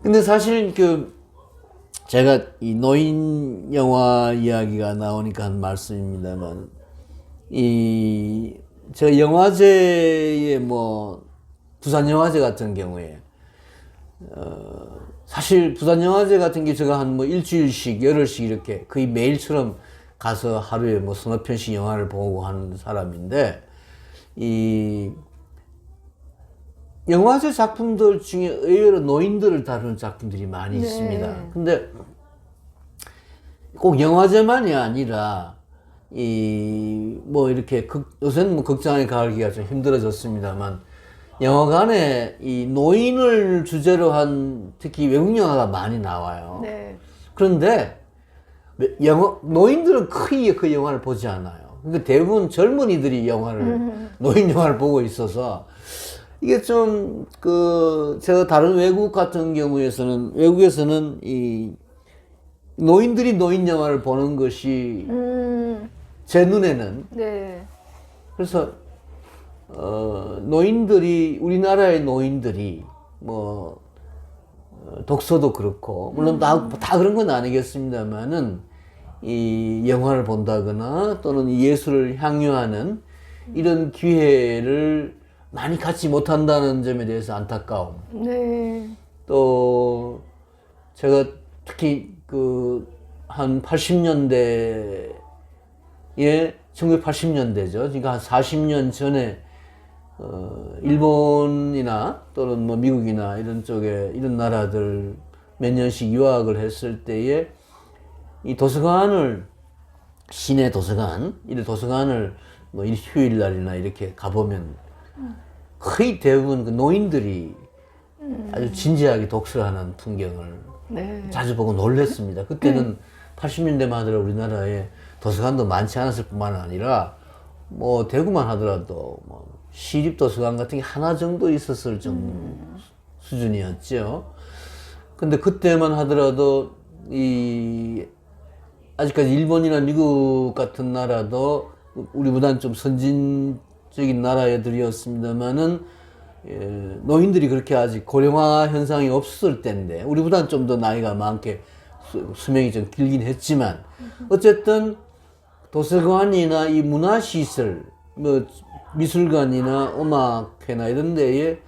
근데 사실 제가 이 노인 영화 이야기가 나오니까 한 말씀입니다만, 제가 영화제에 부산영화제 같은 경우에, 사실 부산영화제 같은 게 제가 한 일주일씩, 열흘씩 이렇게 거의 매일처럼 가서 하루에 서너 편씩 영화를 보고 하는 사람인데, 이 영화제 작품들 중에 의외로 노인들을 다루는 작품들이 많이 있습니다. 근데 꼭 영화제만이 아니라 이렇게 요새는 극장에 가기가 좀 힘들어졌습니다만, 영화관에 이 노인을 주제로 한 특히 외국 영화가 많이 나와요. 네. 그런데 노인들은 크게 그 영화를 보지 않아요. 그러니까 대부분 젊은이들이 노인 영화를 보고 있어서, 이게 제가 다른 외국 같은 경우에서는, 외국에서는 이 노인들이 노인 영화를 보는 것이 제 눈에는, 네. 그래서 우리나라의 노인들이 독서도 그렇고, 물론 다 그런 건 아니겠습니다만은, 이 영화를 본다거나 또는 예술을 향유하는 이런 기회를 많이 갖지 못한다는 점에 대해서 안타까움. 네. 또 제가 특히 한 80년대에, 1980년대죠. 그러니까 한 40년 전에 일본이나 또는 미국이나 이런 쪽에, 이런 나라들 몇 년씩 유학을 했을 때에 이 도서관을, 시내 도서관, 이런 도서관을 휴일날이나 이렇게 가보면 거의 대부분 노인들이 아주 진지하게 독서를 하는 풍경을 자주 보고 놀랬습니다. 그때는 80년대만 하더라도 우리나라에 도서관도 많지 않았을 뿐만 아니라 대구만 하더라도 시립 도서관 같은 게 하나 정도 있었을 정도 수준이었죠. 근데 그때만 하더라도 아직까지 일본이나 미국 같은 나라도 우리보다는 좀 선진적인 나라들이었습니다만은, 노인들이 그렇게 아직 고령화 현상이 없을 때인데, 우리보다는 좀 더 나이가 많게 수명이 좀 길긴 했지만, 어쨌든 도서관이나 이 문화시설, 미술관이나 음악회나 이런 데에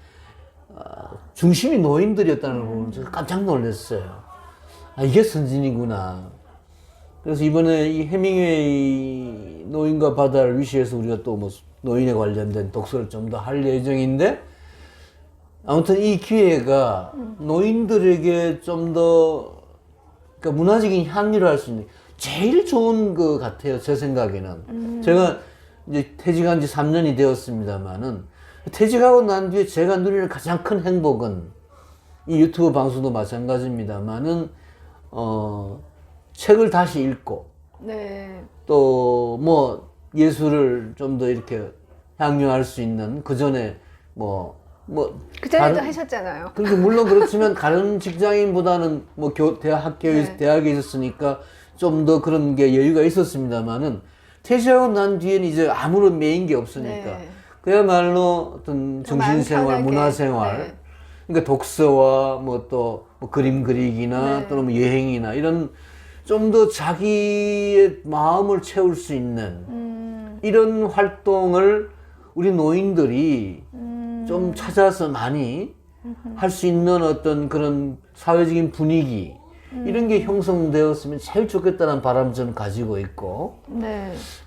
중심이 노인들이었다는 걸 보면서 깜짝 놀랐어요. 이게 선진이구나. 그래서 이번에 이 해밍웨이 노인과 바다를 위시해서 우리가 또 노인에 관련된 독서를 좀 더 할 예정인데, 아무튼 이 기회가 노인들에게 좀 더 문화적인 향유를 할 수 있는 제일 좋은 것 같아요, 제 생각에는. 제가 이제 퇴직한 지 3년이 되었습니다만은, 퇴직하고 난 뒤에 제가 누리는 가장 큰 행복은, 이 유튜브 방송도 마찬가지입니다만은, 책을 다시 읽고, 네. 또 예술을 좀 더 이렇게 향유할 수 있는, 그 전에 그 전에도 하셨잖아요. 그리고 물론 그렇지만 다른 직장인보다는 대학에 있었으니까 좀 더 그런 게 여유가 있었습니다만은, 퇴직하고 난 뒤에는 이제 아무런 메인 게 없으니까 그야말로 어떤 정신생활, 문화생활, 그러니까 독서와 또 그림 그리기나 또는 여행이나 이런 좀 더 자기의 마음을 채울 수 있는 이런 활동을 우리 노인들이 좀 찾아서 많이 할 수 있는 어떤 그런 사회적인 분위기, 이런 게 형성되었으면 제일 좋겠다는 바람을 저는 가지고 있고,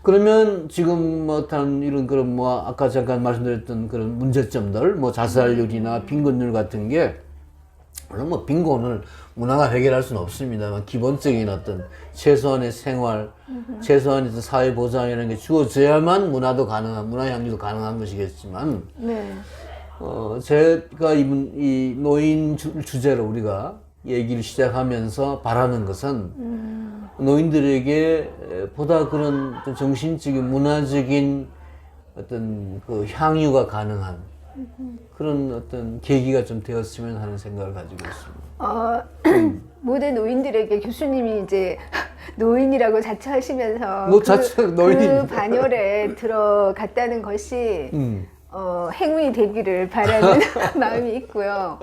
그러면 지금 이런 그런 아까 잠깐 말씀드렸던 그런 문제점들, 자살률이나 빈곤율 같은 게, 물론 빈곤을 문화가 해결할 수는 없습니다만, 기본적인 어떤 최소한의 생활, 최소한의 어떤 사회 보장이라는 게 주어져야만 문화 향유도 가능한 것이겠지만, 제가 이 노인 주제로 우리가 얘기를 시작하면서 바라는 것은, 노인들에게 보다 그런 정신적인, 문화적인 어떤 향유가 가능한 그런 어떤 계기가 좀 되었으면 하는 생각을 가지고 있습니다. 모든 노인들에게 교수님이 이제 노인이라고 자처하시면서 그 반열에 들어갔다는 것이 행운이 되기를 바라는 마음이 있고요.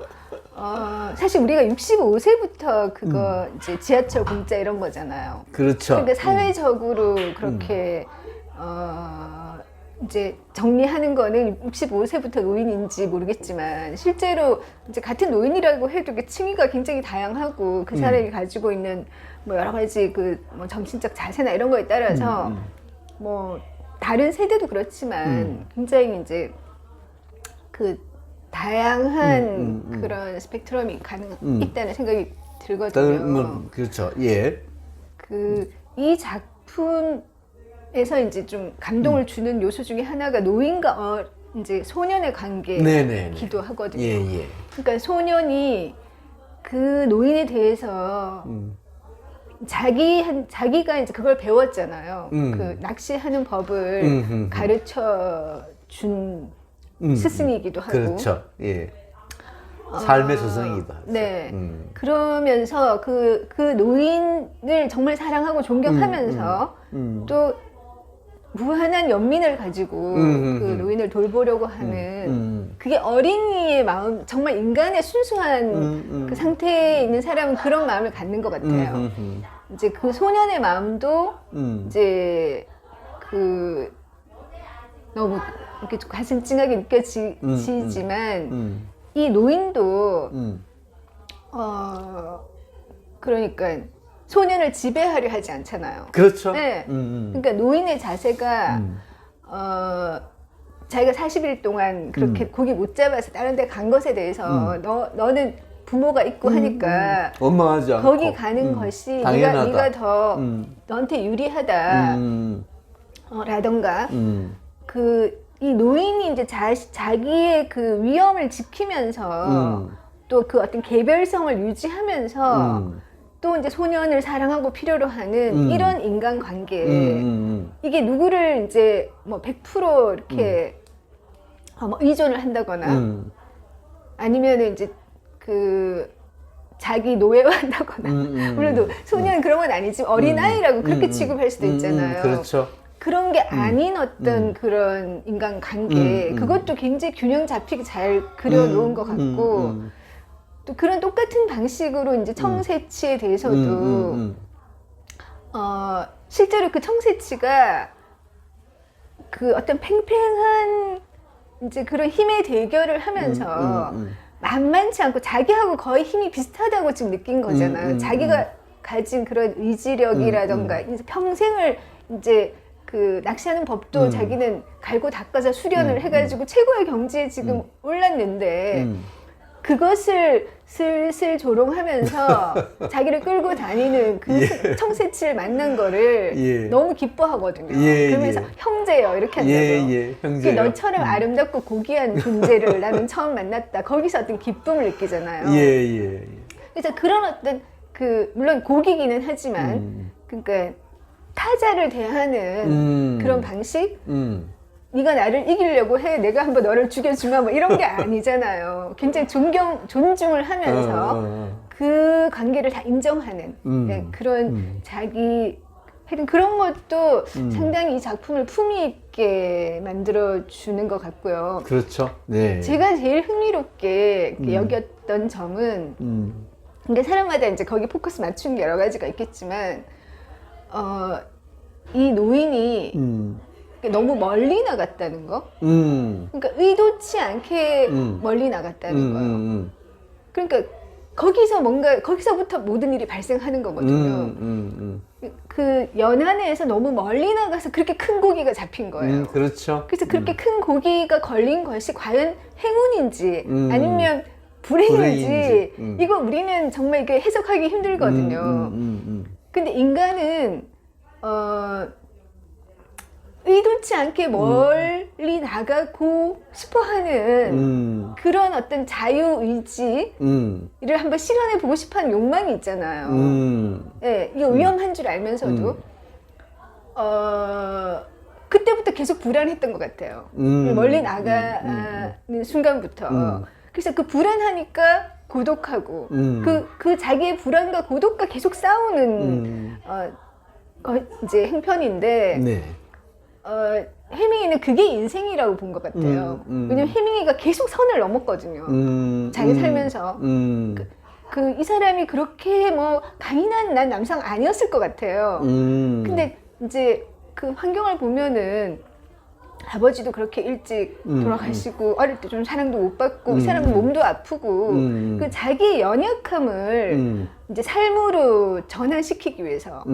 사실 우리가 65세부터 그거 이제 지하철 공짜 이런 거잖아요. 그렇죠. 그러니까 사회적으로 그렇게 이제 정리하는 거는 65세부터 노인인지 모르겠지만 실제로 이제 같은 노인이라고 해도 그 층위가 굉장히 다양하고 그 사람이 가지고 있는 뭐 여러 가지 그 뭐 정신적 자세나 이런 거에 따라서 뭐 다른 세대도 그렇지만 굉장히 이제 그 다양한 그런 스펙트럼이 있다는 생각이 들거든요. 그렇죠. 예. 이 작품에서 이제 좀 감동을 주는 요소 중에 하나가 노인과 이제 소년의 관계기도 하거든요. 예, 예. 그러니까 소년이 그 노인에 대해서 자기가 이제 그걸 배웠잖아요. 그 낚시하는 법을 가르쳐 준 스승이기도 하고. 그렇죠. 예. 삶의 스승이기도 하죠. 네. 그러면서 그 노인을 정말 사랑하고 존경하면서 또 무한한 연민을 가지고 그 노인을 돌보려고 하는 그게 어린이의 마음, 정말 인간의 순수한 그 상태에 있는 사람은 그런 마음을 갖는 것 같아요. 이제 그 소년의 마음도 이제 그 너무 이렇게 좀 가슴 찡하게 느껴지지만 이 노인도 그러니까 소년을 지배하려 하지 않잖아요. 그렇죠. 네. 그러니까 노인의 자세가 자기가 40일 동안 그렇게 고기 못 잡아서 다른 데 간 것에 대해서 너는 부모가 있고 하니까 원망하지 않고 거기 가는 것이 네가 더 너한테 유리하다 라던가 이 노인이 이제 자기의 그 위험을 지키면서 또 그 어떤 개별성을 유지하면서 또 이제 소년을 사랑하고 필요로 하는 이런 인간관계 이게 누구를 이제 뭐 100% 이렇게 뭐 의존을 한다거나 아니면 이제 그 자기 노예화한다거나 물론 소년 그런 건 아니지만 어린아이라고 그렇게 취급할 수도 있잖아요. 그렇죠. 그런 게 아닌 어떤 그런 인간관계 그것도 굉장히 균형 잡히게 잘 그려놓은 것 같고 또 그런 똑같은 방식으로 이제 청새치에 대해서도 실제로 그 청새치가 그 어떤 팽팽한 이제 그런 힘의 대결을 하면서 만만치 않고 자기하고 거의 힘이 비슷하다고 지금 느낀 거잖아요. 자기가 가진 그런 의지력이라던가 이제 평생을 이제 그 낚시하는 법도 자기는 갈고 닦아서 수련을 해가지고 최고의 경지에 지금 올랐는데 그것을 슬슬 조롱하면서 자기를 끌고 다니는 그 청새치를 만난 거를 너무 기뻐하거든요. 그러면서 형제요 이렇게 한다고요. 형제요. 너처럼 아름답고 고귀한 존재를 나는 처음 만났다. 거기서 어떤 기쁨을 느끼잖아요. 그래서 그런 어떤 그 물론 고귀기는 하지만 그러니까 타자를 대하는 그런 방식? 네가 나를 이기려고 해. 내가 한번 너를 죽여주마. 뭐 이런 게 아니잖아요. 굉장히 존중을 하면서 그 관계를 다 인정하는 네, 그런 하여튼 그런 것도 상당히 이 작품을 품위 있게 만들어주는 것 같고요. 그렇죠. 네. 제가 제일 흥미롭게 여겼던 점은 근데 사람마다 이제 거기 포커스 맞추는 게 여러 가지가 있겠지만 이 노인이 너무 멀리 나갔다는 거. 그러니까 의도치 않게 멀리 나갔다는 거예요. 그러니까 거기서부터 모든 일이 발생하는 거거든요. 그 연안에서 너무 멀리 나가서 그렇게 큰 고기가 잡힌 거예요. 그렇죠. 그래서 그렇게 큰 고기가 걸린 것이 과연 행운인지 아니면 불행인지 이거 우리는 정말 이게 해석하기 힘들거든요. 근데 인간은 의도치 않게 멀리 나가고 싶어하는 그런 어떤 자유의지를 한번 실현해보고 싶어하는 욕망이 있잖아요. 네, 이게 위험한 줄 알면서도 그때부터 계속 불안했던 것 같아요. 멀리 나가는 순간부터. 그래서 그 불안하니까 고독하고 그 자기의 불안과 고독과 계속 싸우는 이제 행편인데 해밍이는 그게 인생이라고 본 것 같아요. 왜냐면 해밍이가 계속 선을 넘었거든요. 자기 살면서. 이 사람이 그렇게 뭐 강인한 난 남성 아니었을 것 같아요. 근데 이제 그 환경을 보면은 아버지도 그렇게 일찍 돌아가시고 어릴 때 좀 사랑도 못 받고 이 사람은 몸도 아프고 그 자기의 연약함을 이제 삶으로 전환시키기 위해서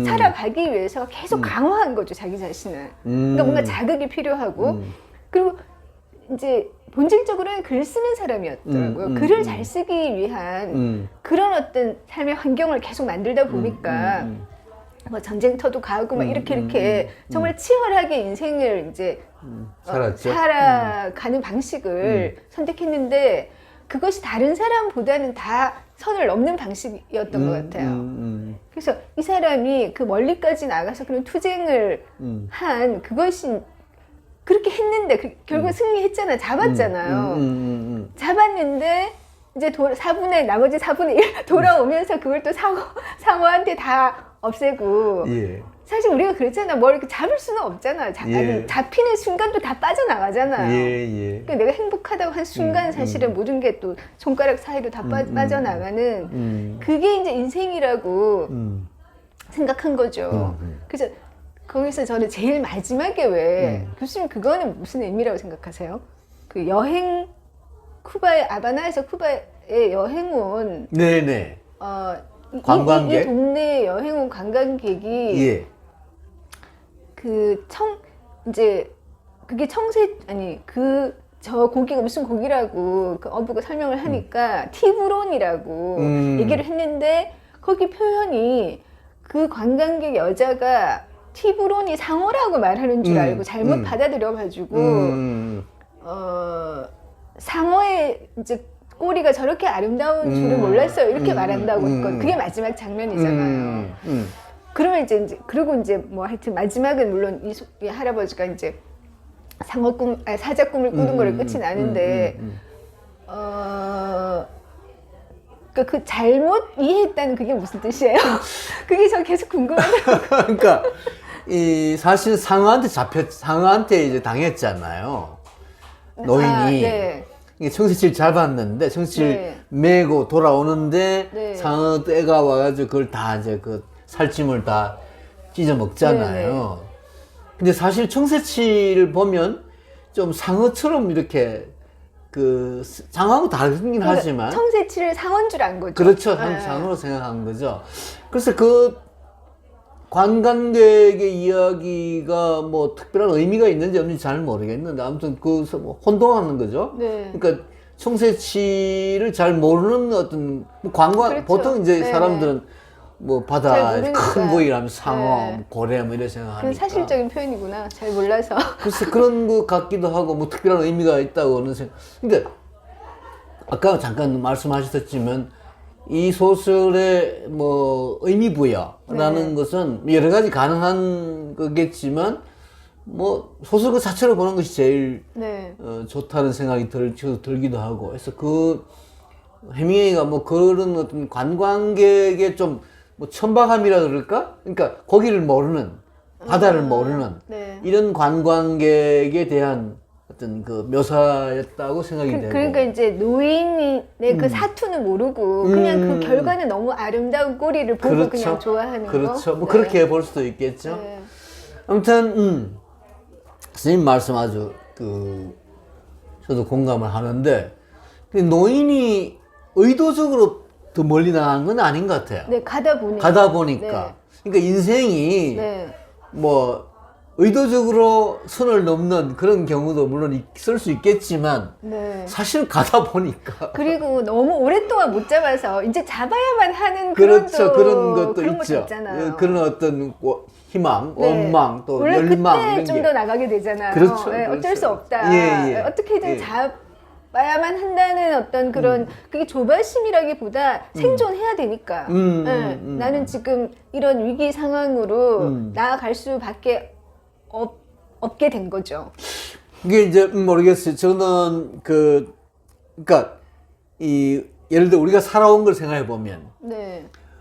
살아가기 위해서 계속 강화한 거죠, 자기 자신을. 그러니까 뭔가 자극이 필요하고 그리고 이제 본질적으로는 글 쓰는 사람이었더라고요. 글을 잘 쓰기 위한 그런 어떤 삶의 환경을 계속 만들다 보니까 뭐 전쟁터도 가고 막 이렇게 정말 치열하게 인생을 이제 살아가는 방식을 선택했는데 그것이 다른 사람보다는 다 선을 넘는 방식이었던 것 같아요. 그래서 이 사람이 그 멀리까지 나가서 그런 투쟁을 한 그것이 그렇게 했는데 결국 승리했잖아요. 잡았잖아요. 잡았는데 이제 나머지 4분의 1 돌아오면서 그걸 또 상어한테 다 없애고. 예. 사실 우리가 그랬잖아. 뭘 이렇게 잡을 수는 없잖아. 아니, 잡히는 순간도 다 빠져나가잖아요. 그러니까 내가 행복하다고 한 순간 사실은 모든 게 또 손가락 사이로 다 빠져나가는 그게 이제 인생이라고 생각한 거죠. 그래서 거기서 저는 제일 마지막에 왜 교수님 그거는 무슨 의미라고 생각하세요? 그 여행 아바나에서 쿠바에 여행 온 네네. 관광객? 이 동네에 여행 온 관광객이 예. 이제 그게 저 고기가 무슨 고기라고 그 어부가 설명을 하니까 티브론이라고 얘기를 했는데 거기 표현이 그 관광객 여자가 티브론이 상어라고 말하는 줄 알고 잘못 받아들여가지고 상어의 이제 꼬리가 저렇게 아름다운 줄을 몰랐어요. 이렇게 말한다고 했거든요. 그게 마지막 장면이잖아요. 그러면 이제 그리고 이제 뭐 하여튼 마지막은 물론 이 할아버지가 이제 사자 꿈을 꾸는 거를 끝이 나는데 그 잘못 이해했다는 그게 무슨 뜻이에요? 그게 저 계속 궁금하더라고요. 그러니까 사실 상어한테 이제 당했잖아요. 노인이. 네. 청새치를 잡았는데 청새치를 메고 돌아오는데 상어 떼가 와가지고 그걸 다 이제 그 살찜을 다 찢어 먹잖아요. 근데 사실 청새치를 보면 좀 상어처럼 이렇게 그 상어하고 다르긴 하지만 청새치를 상어인 줄 안 거죠. 그렇죠. 상어로 생각한 거죠. 그래서 그 관광객의 이야기가 뭐 특별한 의미가 있는지 없는지 잘 모르겠는데 아무튼 그래서 뭐 혼동하는 거죠. 그러니까 청새치를 잘 모르는 어떤 그렇죠. 보통 이제 사람들은 뭐 바다 큰 고기라면 상어, 고래 뭐 이런 생각하니까. 그건 사실적인 표현이구나. 잘 몰라서. 글쎄 그런 것 같기도 하고 뭐 특별한 의미가 있다고는 생각. 그러니까 아까 잠깐 말씀하셨지만 이 소설의 뭐 의미 부여라는 것은 여러 가지 가능한 거겠지만 뭐 소설 그 자체로 보는 것이 제일 좋다는 생각이 들기도 하고 그래서 그 해밍웨이가 뭐 그런 어떤 관광객의 좀 뭐 천박함이라 그럴까? 그러니까 거기를 모르는 바다를 모르는 이런 관광객에 대한 어떤 그 묘사였다고 생각이 되고. 그러니까 이제 노인의 그 사투는 모르고 그냥 그 결과는 너무 아름다운 꼬리를 보고 그렇죠. 그냥 좋아하는 거. 그렇죠. 뭐 그렇게 볼 수도 있겠죠. 아무튼 선생님 말씀 아주 저도 공감을 하는데 노인이 의도적으로 더 멀리 나간 건 아닌 것 같아요. 가다 보니까. 그러니까 인생이 뭐 의도적으로 선을 넘는 그런 경우도 물론 있을 수 있겠지만 사실 가다 보니까 그리고 너무 오랫동안 못 잡아서 이제 잡아야만 하는 그렇죠. 그런 것도 그런 있죠. 있잖아요. 그런 어떤 희망, 원망, 또 열망 그때 이런 좀 더 나가게 되잖아요. 그렇죠. 어쩔 수 없다. 어떻게든 잡아야만 한다는 어떤 그런 그게 조바심이라기보다 생존해야 되니까. 나는 지금 이런 위기 상황으로 나아갈 수밖에 없게 된 거죠. 이게 이제 모르겠어요. 저는 그러니까 예를 들어 우리가 살아온 걸 생각해 보면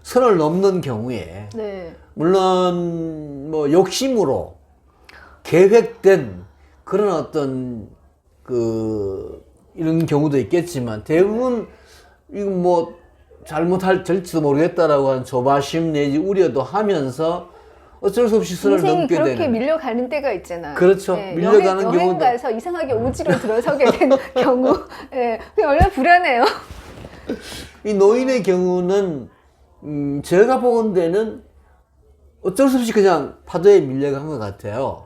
선을 넘는 경우에 물론 뭐 욕심으로 계획된 그런 어떤 이런 경우도 있겠지만 대부분 이거 뭐 잘못될지도 모르겠다라고 하는 조바심 내지 우려도 하면서 어쩔 수 없이 선을 인생이 넘게 그렇게 되는. 밀려가는 때가 있잖아요. 그렇죠. 네, 밀려가는 여행 경우도. 가서 이상하게 오지로 들어서게 된 경우, 네, 그게 얼마나 불안해요. 이 노인의 경우는 제가 보건 데는 어쩔 수 없이 그냥 파도에 밀려간 것 같아요.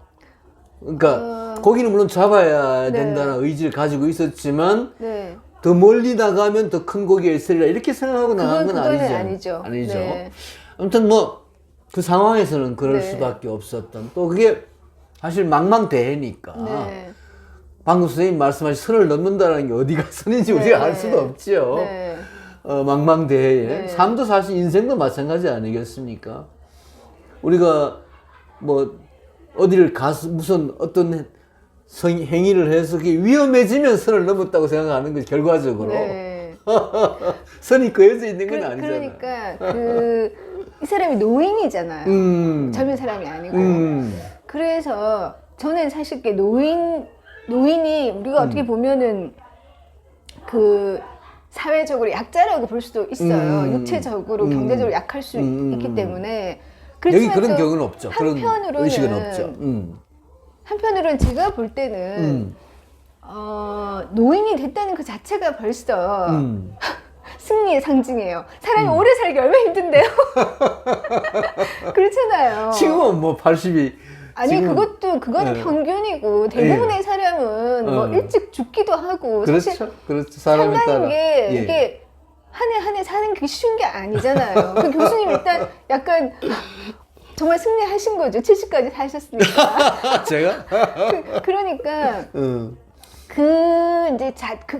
그러니까 고기는 물론 잡아야 된다는 의지를 가지고 있었지만 네. 더 멀리 나가면 더 큰 고기가 있으리라 이렇게 생각하고 나간 건 아니죠. 아니죠. 네. 아무튼 뭐 그 상황에서는 그럴 네. 수밖에 없었던 또 그게 사실 망망대해니까 네. 방금 선생님 말씀하신 선을 넘는다는 게 어디가 선인지 네. 우리가 알 수도 없지요. 네. 망망대해에 네. 삶도 사실 인생도 마찬가지 아니겠습니까? 우리가 뭐 어디를 가서 무슨 어떤 행위를 해서 그게 위험해지면 선을 넘었다고 생각하는 것이 결과적으로 네. 선이 그어져 있는 건 아니잖아요. 그러니까 이 사람이 노인이잖아요. 젊은 사람이 아니고. 그래서 저는 사실 노인이 우리가 어떻게 보면은 사회적으로 약자라고 볼 수도 있어요. 육체적으로 경제적으로 약할 수 있기 때문에. 여기 그런 경우는 없죠. 한편으로는 그런 의식은 없죠. 한편으로는 제가 볼 때는 노인이 됐다는 그 자체가 벌써 승리의 상징이에요. 사람이 오래 살기 얼마나 힘든데요. 그렇잖아요. 지금은 뭐 80이 아니 그거는 네. 평균이고 대부분의 예. 사람은 뭐 일찍 죽기도 하고 그렇죠. 사실 그렇죠. 사람에 산다는 따라. 게 예. 이게 한 해 사는 게 쉬운 게 아니잖아요. 그 교수님 일단 약간 정말 승리하신 거죠. 70까지 사셨으니까. 제가? 그러니까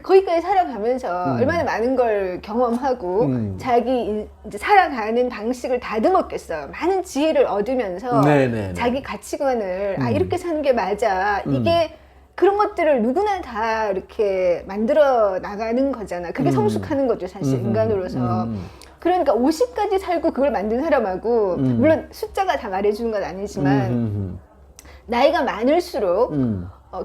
거기까지 살아가면서 얼마나 많은 걸 경험하고 자기 이제 살아가는 방식을 다듬었겠어요. 많은 지혜를 얻으면서 네네네. 자기 가치관을 이렇게 사는 게 맞아. 이게 그런 것들을 누구나 다 이렇게 만들어 나가는 거잖아. 그게 성숙하는 거죠, 사실 인간으로서. 그러니까 50까지 살고 그걸 만든 사람하고 물론 숫자가 다 말해주는 건 아니지만 나이가 많을수록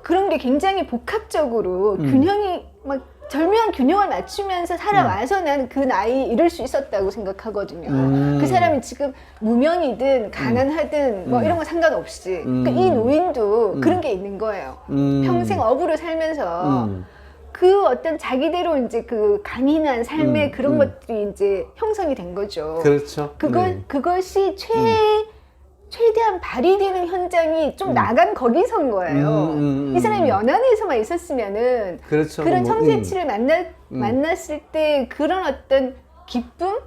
그런 게 굉장히 복합적으로 균형이 막 절묘한 균형을 맞추면서 살아와서 나는 그 나이 이룰 수 있었다고 생각하거든요. 그 사람이 지금 무명이든 가난하든 뭐 이런 거 상관없이 그러니까 이 노인도 그런 게 있는 거예요. 평생 업으로 살면서 그 어떤 자기대로 이제 그 강인한 삶의 그런 것들이 이제 형성이 된 거죠. 그렇죠. 그것이 최대한 발휘되는 현장이 좀 나간 거기선 거예요. 이 사람이 연안에서만 있었으면은 그렇죠. 그런 청새치를 만났을 때 그런 어떤 기쁨?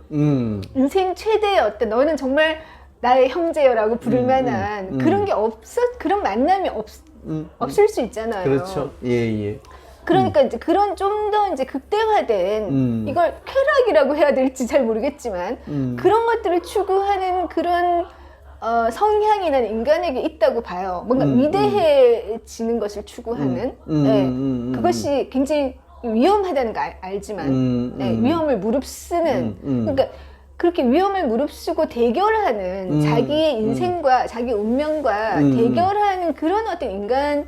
인생 최대의 어떤 너는 정말 나의 형제여라고 부를 만한 그런 게 그런 만남이 없을 수 있잖아요. 그렇죠. 예. 그러니까 이제 그런 좀 더 이제 극대화된 이걸 쾌락이라고 해야 될지 잘 모르겠지만 그런 것들을 추구하는 그런 성향이 난 인간에게 있다고 봐요. 뭔가 위대해지는 것을 추구하는 네, 그것이 굉장히 위험하다는 거 알지만 네, 위험을 무릅쓰는 그러니까 그렇게 위험을 무릅쓰고 대결하는 자기의 인생과 자기 운명과 대결하는 그런 어떤 인간의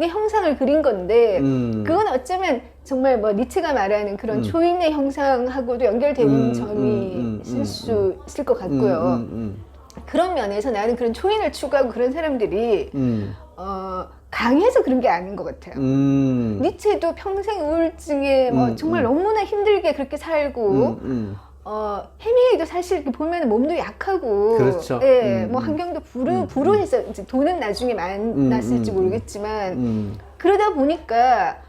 형상을 그린 건데 그건 어쩌면 정말 뭐 니체가 말하는 그런 초인의 형상하고도 연결되는 점이 있을 수 있을 것 같고요. 그런 면에서 나는 그런 초인을 추구하고 그런 사람들이 강해서 그런 게 아닌 것 같아요. 니체도 평생 우울증에 뭐 정말 너무나 힘들게 그렇게 살고 해밍웨이도 사실 이렇게 보면 몸도 약하고 그렇죠. 예, 뭐 환경도 불우해서 이제 돈은 나중에 만났을지 모르겠지만 그러다 보니까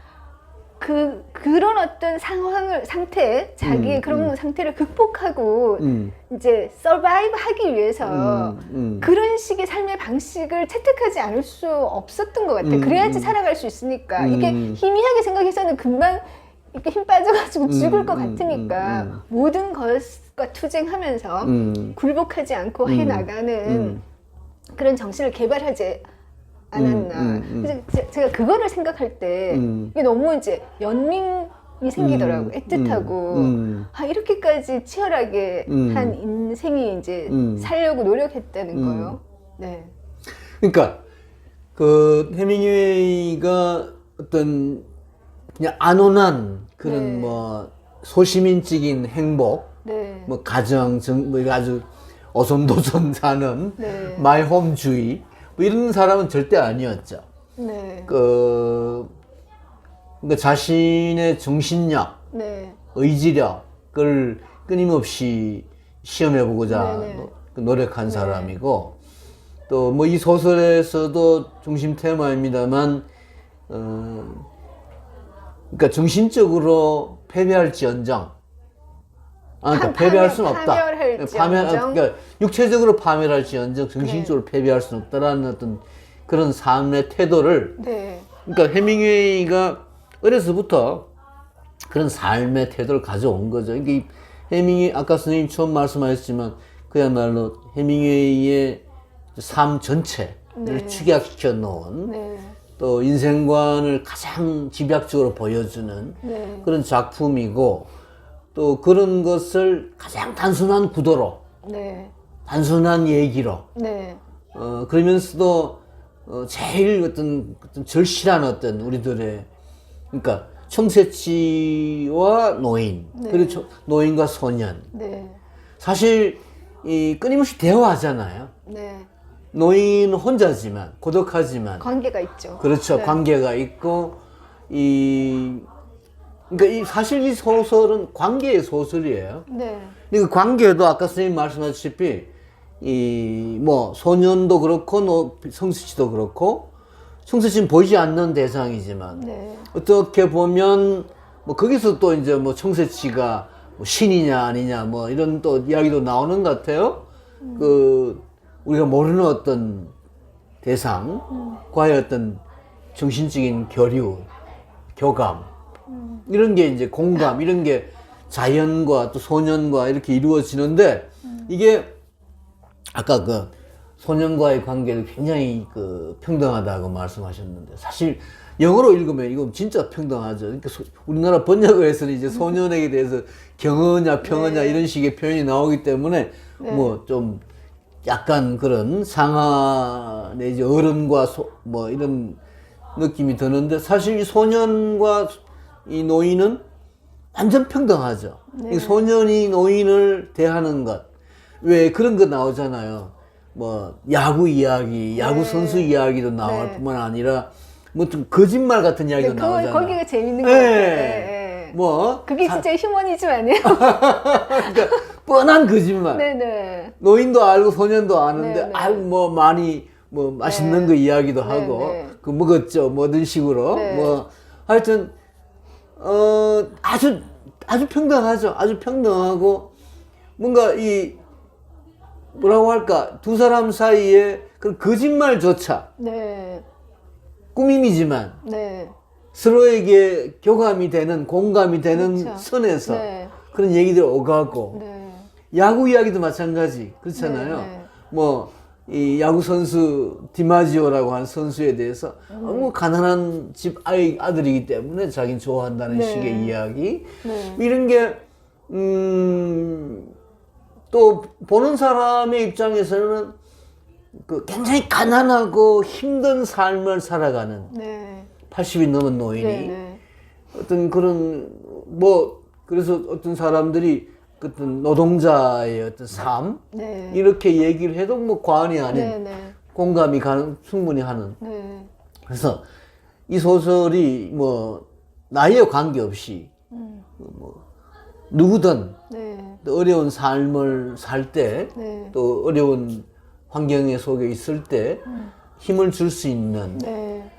그런 어떤 자기의 그런 상태를 극복하고 이제 서바이브 하기 위해서 그런 식의 삶의 방식을 채택하지 않을 수 없었던 것 같아요. 그래야지 살아갈 수 있으니까. 이게 희미하게 생각해서는 금방 이렇게 힘 빠져가지고 죽을 것 같으니까 모든 것과 투쟁하면서 굴복하지 않고 해나가는 그런 정신을 개발하지 않았나. 그래서 제가 그거를 생각할 때 이게 너무 이제 연민이 생기더라고요. 애틋하고 이렇게까지 치열하게 한 인생이 이제 살려고 노력했다는 거예요. 네. 그러니까 그 해밍웨이가 어떤 그냥 안온한 그런 네. 뭐 소시민적인 행복, 네. 뭐 가정, 뭐 아주 어손도손 사는 네. 마이홈주의 뭐 이런 사람은 절대 아니었죠. 네. 그러니까 자신의 정신력, 네. 의지력을 끊임없이 시험해보고자 네네. 노력한 사람이고, 또 뭐 이 소설에서도 중심 테마입니다만, 그러니까 정신적으로 패배할지언정, 그러니까 패배할 수는 없다. 파멸할지언정. 그러니까 육체적으로 파멸할지언정 정신적으로 패배할 수는 없다라는 어떤 그런 삶의 태도를, 네. 그러니까 해밍웨이가 어려서부터 그런 삶의 태도를 가져온 거죠. 이게 해밍웨이, 아까 선생님 처음 말씀하셨지만 그야말로 해밍웨이의 삶 전체를 네. 축약시켜 놓은 네. 또 인생관을 가장 집약적으로 보여주는 네. 그런 작품이고, 또 그런 것을 가장 단순한 구도로, 네. 단순한 얘기로, 네. 그러면서도 제일 어떤 절실한 어떤 우리들의, 그러니까 청새치와 노인, 네. 그리고 노인과 소년, 네. 사실 이 끊임없이 대화하잖아요. 네. 노인은 혼자지만, 고독하지만, 관계가 있죠. 그렇죠. 네. 관계가 있고, 그러니까 사실 이 소설은 관계의 소설이에요. 네. 그 관계도 아까 선생님 말씀하셨다시피, 뭐, 소년도 그렇고, 성수씨도 그렇고, 성수씨는 보이지 않는 대상이지만, 네. 어떻게 보면, 뭐, 거기서 또 이제 뭐, 청새치가 뭐 신이냐, 아니냐, 뭐, 이런 또 이야기도 나오는 것 같아요. 우리가 모르는 어떤 대상과의 어떤 정신적인 교류, 교감, 이런 게 이제 공감, 이런 게 자연과 또 소년과 이렇게 이루어지는데, 이게 아까 그 소년과의 관계를 굉장히 그 평등하다고 말씀하셨는데, 사실 영어로 읽으면 이건 진짜 평등하죠. 그러니까 우리나라 번역어에서는 이제 소년에게 대해서 경어냐 평어냐 네. 이런 식의 표현이 나오기 때문에 뭐 좀 약간 그런 상하 내지 어른과 뭐 이런 느낌이 드는데, 사실 이 소년과 이 노인은 완전 평등하죠. 이 소년이 노인을 대하는 것, 왜 그런 거 나오잖아요. 뭐 야구 이야기, 야구 선수 이야기도 나올 뿐만 아니라 뭐 좀 거짓말 같은 이야기도 나오잖아요. 거기가 재밌는 것 같아요. 네. 뭐 그게 진짜 휴머니즘 아니에요? 그러니까 뻔한 거짓말. 네네. 노인도 알고 소년도 아는데, 네네. 아유 뭐 많이 뭐 맛있는 거 이야기도 하고, 네네. 그 먹었죠, 뭐 이런 식으로. 네. 뭐 하여튼 아주 평등하죠. 아주 평등하고, 뭔가 이 뭐라고 할까, 두 사람 사이에 그런 거짓말조차 네. 꾸밈이지만 네. 서로에게 교감이 되는, 공감이 되는 그렇죠. 선에서 네. 그런 얘기들 오가고, 네. 야구 이야기도 마찬가지 그렇잖아요. 네. 뭐 이 야구 선수 디마지오라고 하는 선수에 대해서 너무 가난한 집 아들이기 때문에 자기는 좋아한다는 네. 식의 이야기, 네. 이런 게 또 보는 사람의 입장에서는 그 굉장히 가난하고 힘든 삶을 살아가는 네. 80이 넘은 노인이 네. 네. 어떤 그런 뭐, 그래서 어떤 사람들이 어떤 노동자의 어떤 삶, 네. 이렇게 얘기를 해도 뭐 과언이 아닌, 네. 네. 공감이 충분히 하는. 네. 그래서 이 소설이 뭐 나이에 관계없이 뭐 누구든 네. 또 어려운 삶을 살 때, 네. 또 어려운 환경 속에 있을 때 힘을 줄 수 있는, 네.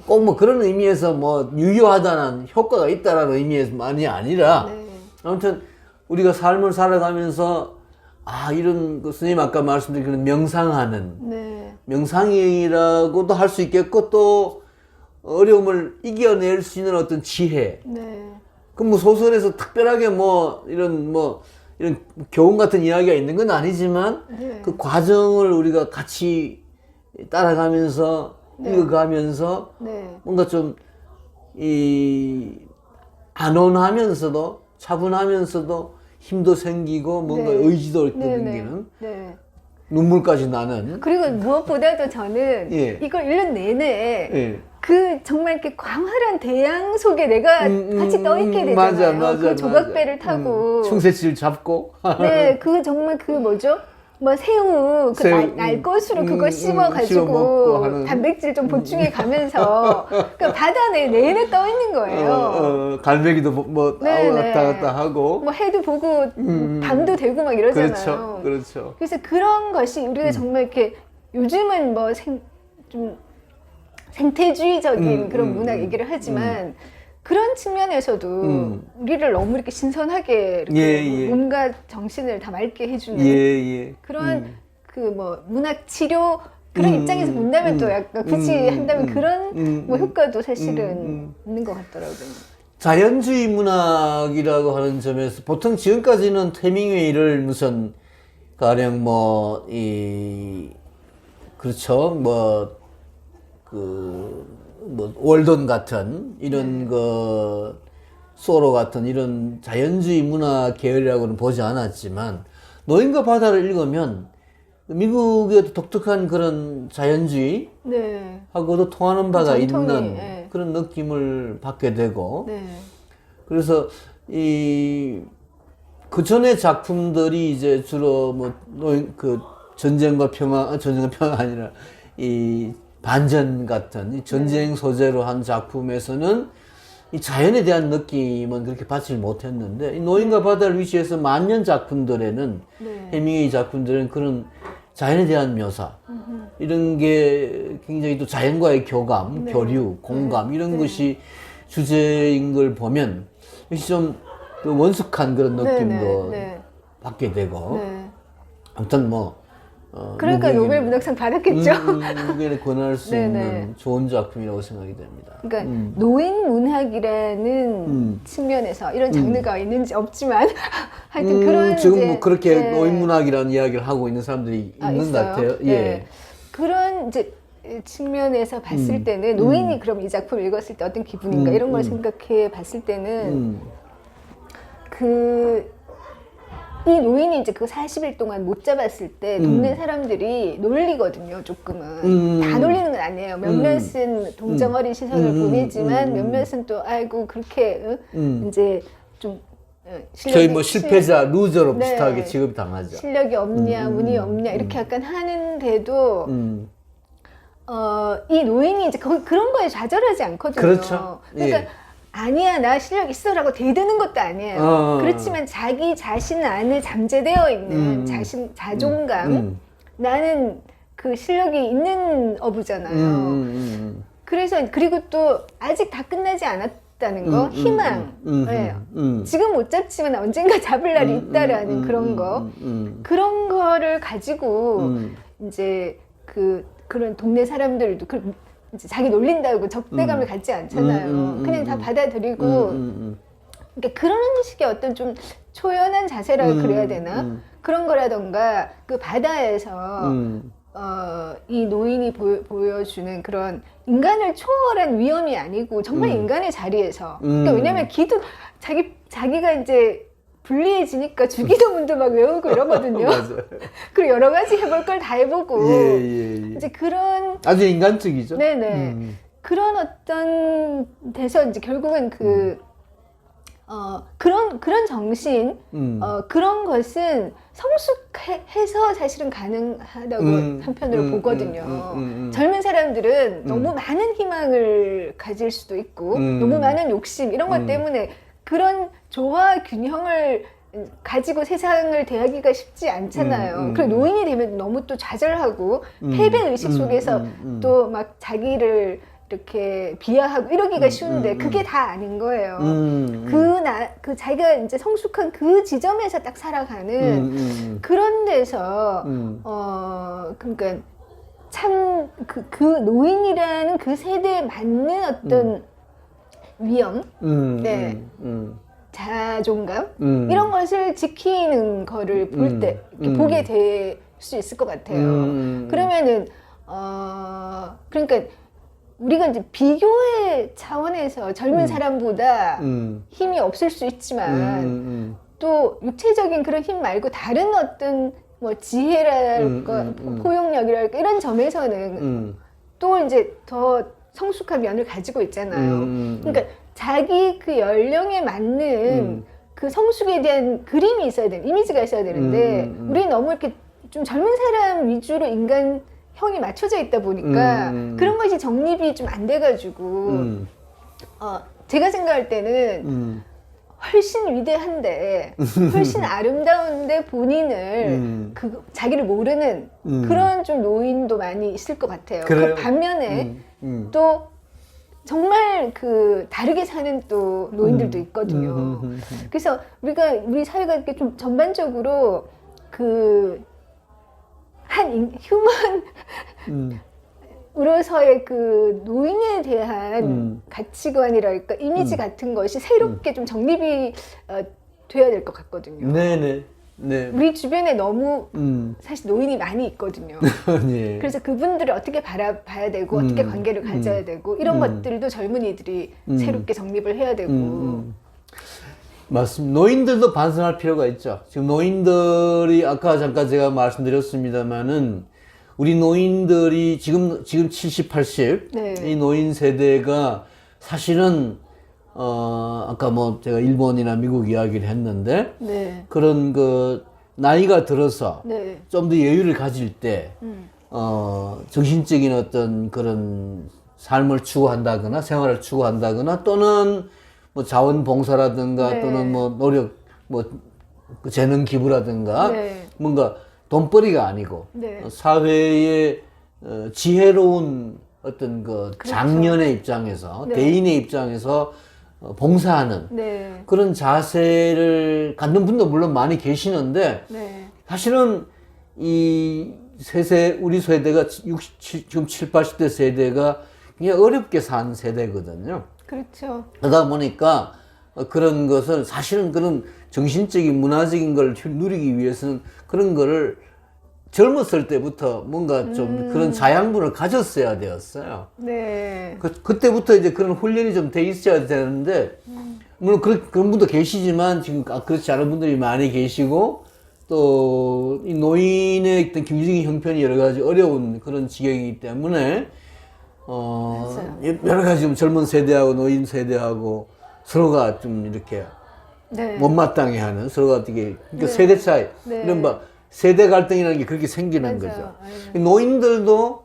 꼭 뭐 그런 의미에서 뭐 유효하다는, 효과가 있다라는 의미만이 아니라, 네. 아무튼 우리가 삶을 살아가면서 이런 그 스님 아까 말씀드린 그런 명상하는, 네. 명상이라고도 할 수 있겠고, 또 어려움을 이겨낼 수 있는 어떤 지혜, 네. 그 뭐 소설에서 특별하게 이런 교훈 같은 이야기가 있는 건 아니지만, 네. 그 과정을 우리가 같이 따라가면서 읽어가면서 네. 뭔가 좀 안온하면서도 차분하면서도 힘도 생기고 뭔가 네. 의지도 있고 네. 생기는 네. 눈물까지 나는. 그리고 무엇보다도 저는 예. 이걸 1년 내내 예. 그 정말 이렇게 광활한 대양 속에 내가 같이 떠있게 되잖아요. 맞아, 그 조각배를 타고. 충새치를 잡고. 네, 그 정말 그 뭐죠? 뭐 새우, 그 날것으로 그거 씹어가지고 단백질 좀 보충해 가면서 그러니까 바다 내내 떠 있는 거예요. 갈매기도 뭐 왔다 갔다 하고. 뭐 해도 보고 밤도 되고 막 이러잖아요. 그렇죠, 그렇죠. 그래서 그런 것이 우리가 정말 이렇게 요즘은 뭐 좀 생태주의적인 그런 문화 얘기를 하지만 그런 측면에서도 우리를 너무 이렇게 신선하게 이렇게 몸과 정신을 다 맑게 해주는 그런 그 뭐 문학 치료 그런 입장에서 본다면 또 약간 굳이 한다면 그런 뭐 효과도 사실은 있는 것 같더라고요. 자연주의 문학이라고 하는 점에서 보통 지금까지는 해밍웨이를 무슨 가령 그렇죠 월던 같은 이런 소로 같은 이런 자연주의 문화 계열이라고는 보지 않았지만 노인과 바다를 읽으면 미국의 독특한 그런 자연주의 하고도 통하는 바가 있는 그런 느낌을 받게 되고 그래서 그 전의 작품들이 이제 주로 전쟁과 평화 아니라 이 반전 같은 이 전쟁 소재로 한 작품에서는 이 자연에 대한 느낌은 그렇게 받지 못했는데 이 노인과 바다를 위시해서 만년 작품들에는 해밍웨이 작품들은 그런 자연에 대한 묘사 이런 게 굉장히 또 자연과의 교감, 교류, 공감 이런 것이 주제인 걸 보면 역시 좀 원숙한 그런 느낌도 받게 되고 아무튼 그러니까 노벨 문학상 받았겠죠. 노벨에 권할 수 있는 좋은 작품이라고 생각이 됩니다. 그러니까 노인 문학이라는 측면에서 이런 장르가 있는지 없지만 하여튼 그런 지금 그렇게 노인 문학이라는 이야기를 하고 있는 사람들이 있는 것 같아요. 그런 이제 측면에서 봤을 때는 노인이 그럼 이 작품을 읽었을 때 어떤 기분인가 이런 걸 생각해 봤을 때는 이 노인이 이제 그 40일 동안 못 잡았을 때 동네 사람들이 놀리거든요, 조금은. 다 놀리는 건 아니에요. 몇몇은 동정어린 시선을 보내지만 몇몇은 또 아이고 그렇게 이제 좀 저희 실패자, 루저로 비슷하게 취급당하죠. 실력이 없냐, 운이 없냐 이렇게 약간 하는데도 이 노인이 이제 그런 거에 좌절하지 않거든요. 그렇죠. 그러니까 아니야 나 실력 있어라고 대드는 것도 아니에요. 그렇지만 자기 자신 안에 잠재되어 있는 자존감 나는 그 실력이 있는 어부잖아요. 그래서 그리고 또 아직 다 끝나지 않았다는 거 희망 지금 못 잡지만 언젠가 잡을 날이 있다라는 그런 거 그런 거를 가지고 이제 그런 동네 사람들도 이제 자기 놀린다고 적대감을 갖지 않잖아요. 그냥 다 받아들이고 그러니까 그런 식의 어떤 좀 초연한 자세라 그래야 되나? 그런 거라던가 그 바다에서 이 노인이 보여주는 그런 인간을 초월한 위험이 아니고 정말 인간의 자리에서 그러니까 왜냐면 기도 자기가 이제 불리해지니까 주기도문도 막 외우고 이러거든요. 그리고 여러 가지 해볼 걸 다 해보고 이제 그런 아주 인간적이죠. 그런 어떤 데서 이제 결국은 그런 정신 그런 것은 성숙해서 사실은 가능하다고 한편으로 보거든요. 젊은 사람들은 너무 많은 희망을 가질 수도 있고 너무 많은 욕심 이런 것 때문에 그런 조화 균형을 가지고 세상을 대하기가 쉽지 않잖아요. 그리고 노인이 되면 너무 또 좌절하고 패배 의식 속에서 또 막 자기를 이렇게 비하하고 이러기가 쉬운데 그게 다 아닌 거예요. 그 자기가 이제 성숙한 그 지점에서 딱 살아가는 그런 데서 그러니까 참 그 노인이라는 그 세대에 맞는 어떤 위험, 자존감 이런 것을 지키는 거를 볼 때 보게 될 수 있을 것 같아요. 그러면은 그러니까 우리가 이제 비교의 차원에서 젊은 사람보다 힘이 없을 수 있지만 또 육체적인 그런 힘 말고 다른 어떤 뭐 지혜랄까 포용력이랄까 이런 점에서는 또 이제 더 성숙한 면을 가지고 있잖아요. 그러니까 자기 그 연령에 맞는 그 성숙에 대한 그림이 있어야 되는, 이미지가 있어야 되는데 우리는 너무 이렇게 좀 젊은 사람 위주로 인간형이 맞춰져 있다 보니까 그런 것이 정립이 좀 안 돼가지고 제가 생각할 때는 훨씬 위대한데 훨씬 아름다운데 본인을 자기를 모르는 그런 좀 노인도 많이 있을 것 같아요. 그 반면에 또 정말 그 다르게 사는 또 노인들도 있거든요. 그래서 우리 사회가 이렇게 좀 전반적으로 그 한 휴먼 으로서의 그 노인에 대한 가치관이랄까 이미지 같은 것이 새롭게 좀 정립이 돼야 될 것 같거든요. 네네. 네. 우리 주변에 너무 사실 노인이 많이 있거든요. 네. 그래서 그분들을 어떻게 바라봐야 되고 어떻게 관계를 가져야 되고 이런 것들도 젊은이들이 새롭게 정립을 해야 되고 맞습니다. 노인들도 반성할 필요가 있죠. 지금 노인들이 아까 잠깐 제가 말씀드렸습니다만은 우리 노인들이 지금 70, 80 네. 이 노인 세대가 사실은 아까 뭐 제가 일본이나 미국 이야기를 했는데 네. 그런 그 나이가 들어서 네. 좀 더 여유를 가질 때 정신적인 어떤 그런 삶을 추구한다거나 생활을 추구한다거나 또는 뭐 자원봉사라든가 네. 또는 뭐 노력 뭐 그 재능 기부라든가 네. 뭔가 돈벌이가 아니고 네. 사회의 지혜로운 어떤 그 그렇죠. 장년의 입장에서 네. 대인의 입장에서 봉사하는 네. 그런 자세를 갖는 분도 물론 많이 계시는데 네. 사실은 이 우리 세대가 지금 7, 80대 세대가 그냥 어렵게 산 세대거든요. 그렇죠. 그러다 보니까 그런 것을 사실은 그런 정신적인 문화적인 걸 누리기 위해서는 그런 거를 젊었을 때부터 뭔가 좀 그런 자양분을 가졌어야 되었어요. 네. 그때부터 이제 그런 훈련이 좀 돼 있어야 되는데 물론 그런 분도 계시지만 지금 그렇지 않은 분들이 많이 계시고 또 이 노인의 어떤 경제적인 형편이 여러 가지 어려운 그런 지경이기 때문에 여러 가지 좀 젊은 세대하고 노인 세대하고 서로가 좀 이렇게 네. 못마땅해 하는 서로가 어떻게 그러니까 네. 세대 차이 네. 이른바 세대 갈등이라는 게 그렇게 생기는 맞아요. 거죠. 노인들도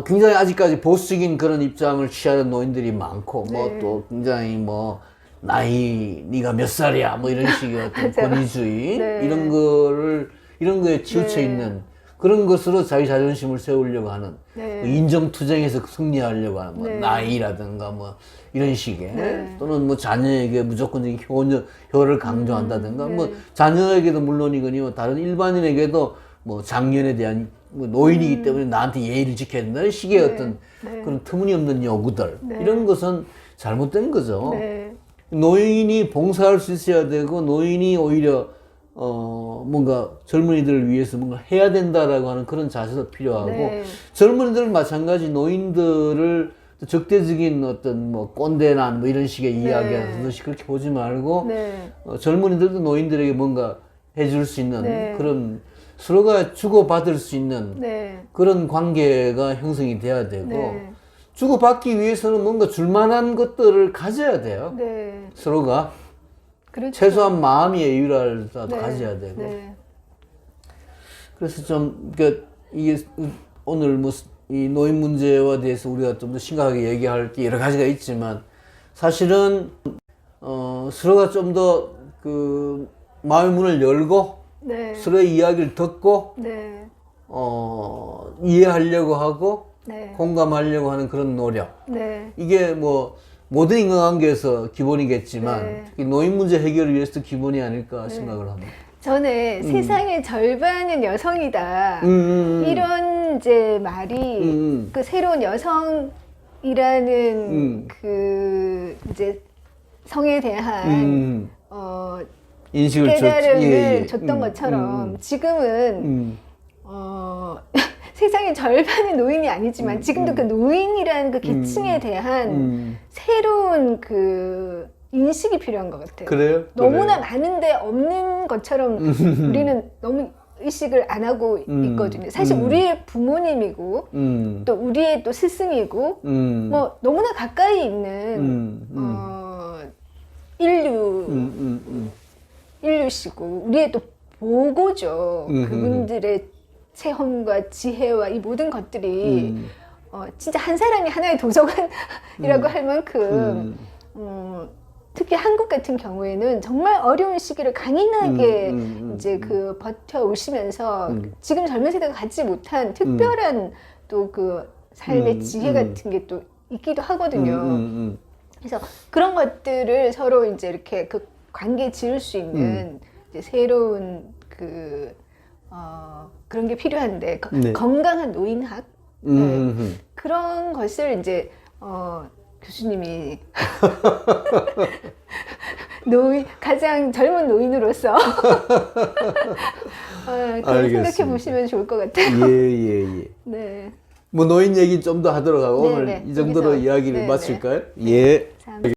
굉장히 아직까지 보수적인 그런 입장을 취하는 노인들이 많고 네. 뭐 또 굉장히 뭐 나이 네가 몇 살이야 뭐 이런 식의 어떤 맞아요. 권위주의 네. 이런 거에 치우쳐 네. 있는 그런 것으로 자기 자존심을 세우려고 하는 네. 인정투쟁에서 승리하려고 하는 뭐 네. 나이라든가 뭐 이런 식의 네. 또는 뭐 자녀에게 무조건적인 효를 강조한다든가 네. 뭐 자녀에게도 물론이거니와 다른 일반인에게도 뭐 장년에 대한 뭐 노인이기 때문에 나한테 예의를 지켜야 된다는 식의 네. 어떤 네. 그런 터무니없는 요구들 네. 이런 것은 잘못된 거죠. 네. 노인이 봉사할 수 있어야 되고 노인이 오히려 뭔가 젊은이들을 위해서 뭔가 해야 된다라고 하는 그런 자세도 필요하고 네. 젊은이들 마찬가지 노인들을 적대적인 어떤 뭐 꼰대난 뭐 이런 식의 네. 이야기하는 듯이 그렇게 보지 말고 네. 젊은이들도 노인들에게 뭔가 해줄 수 있는 네. 그런 서로가 주고받을 수 있는 네. 그런 관계가 형성이 돼야 되고 네. 주고받기 위해서는 뭔가 줄만한 것들을 가져야 돼요. 네. 서로가 그렇죠. 최소한 마음의 여유라도 네. 가져야 되고 네. 그래서 좀 이게 오늘 뭐 이 노인 문제와 대해서 우리가 좀 더 심각하게 얘기할 게 여러 가지가 있지만 사실은 서로가 좀 더 그 마음의 문을 열고 네. 서로의 이야기를 듣고 네. 이해하려고 하고 네. 공감하려고 하는 그런 노력 네. 이게 뭐 모든 인간관계에서 기본이겠지만 네. 특히 노인 문제 해결을 위해서도 기본이 아닐까 생각을 합니다. 저는 세상의 절반은 여성이다. 이런 이제 말이 그 새로운 여성이라는 그 이제 성에 대한 인식을 깨달음을 줬던 것처럼 지금은 세상의 절반의 노인이 아니지만 지금도 그 노인이라는 그 계층에 대한 새로운 그 인식이 필요한 것 같아요. 그래요? 너무나 많은데 없는 것처럼 우리는 너무 의식을 안 하고 있거든요. 사실 우리의 부모님이고 또 우리의 또 스승이고 뭐 너무나 가까이 있는 인류시고 우리의 또 보고죠. 그분들의 체험과 지혜와 이 모든 것들이 진짜 한 사람이 하나의 도서관이라고 할 만큼 특히 한국 같은 경우에는 정말 어려운 시기를 강인하게 이제 그 버텨 오시면서 지금 젊은 세대가 갖지 못한 특별한 또 그 삶의 지혜 같은 게 또 있기도 하거든요. 그래서 그런 것들을 서로 이제 이렇게 그 관계 지을 수 있는 이제 새로운 그 그런 게 필요한데 네. 건강한 노인학 네. 그런 것을 이제 교수님이 가장 젊은 노인으로서 그렇게 생각해 보시면 좋을 것 같아요. 예. 네. 뭐 노인 얘기 좀 더 하도록 하고 네, 오늘 네. 이 정도로 여기서, 이야기를 네, 마칠까요? 네. 예. 참.